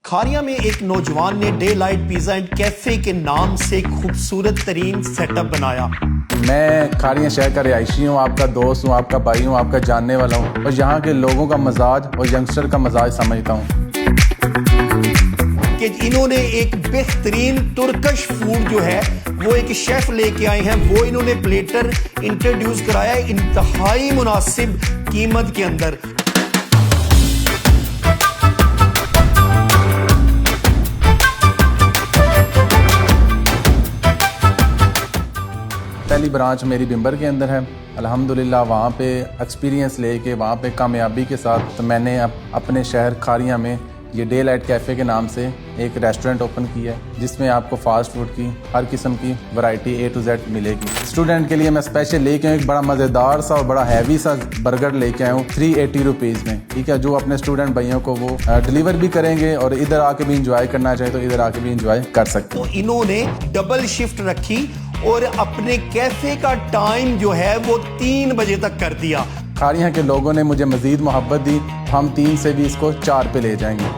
खारिया में एक नौजवान ने day light pizza and cafe के नाम से खूबसूरत तरीन सेटअप बनाया। मैं खारिया शहर का रिहायशी हूँ, आपका दोस्त हूँ, आपका भाई हूँ, आपका जानने वाला हूँ और यहाँ के लोगों का मजाज और यंगस्टर का मजाज समझता हूँ कि इन्होंने एक बेहतरीन तुर्कश फूड जो है वो एक शेफ लेके आए हैं, वो इन्होंने प्लेटर इंट्रोड्यूस कराया है इंतहाई मुनासिब कीमत के अंदर। पहली ब्रांच मेरी बिम्बर के अंदर है। अल्हम्दुलिल्लाह वहाँ पे एक्सपीरियंस लेके वहाँ पे कामयाबी के साथ तो मैंने अपने शहर खारिया में ये डे लाइट कैफ़े के नाम से एक रेस्टोरेंट ओपन किया है, जिसमें आपको फास्ट फूड की हर किस्म की वैरायटी A to Z मिलेगी। स्टूडेंट के लिए मैं स्पेशल लेके आऊँ एक बड़ा मज़ेदार सा और बड़ा हैवी सा बर्गर लेके आया हूँ 380 रुपीज़ में, ठीक है, जो अपने स्टूडेंट भाइयों को वो डिलीवर भी करेंगे और इधर आके भी इंजॉय करना चाहे तो इधर आके भी इंजॉय कर सकते हैं। तो इन्होंने डबल शिफ्ट रखी और अपने कैफे का टाइम जो है वो 3 बजे तक कर दिया। खारिया के लोगों ने मुझे मज़ीद मोहब्बत दी, हम 3 से भी इसको 4 पे ले जाएंगे।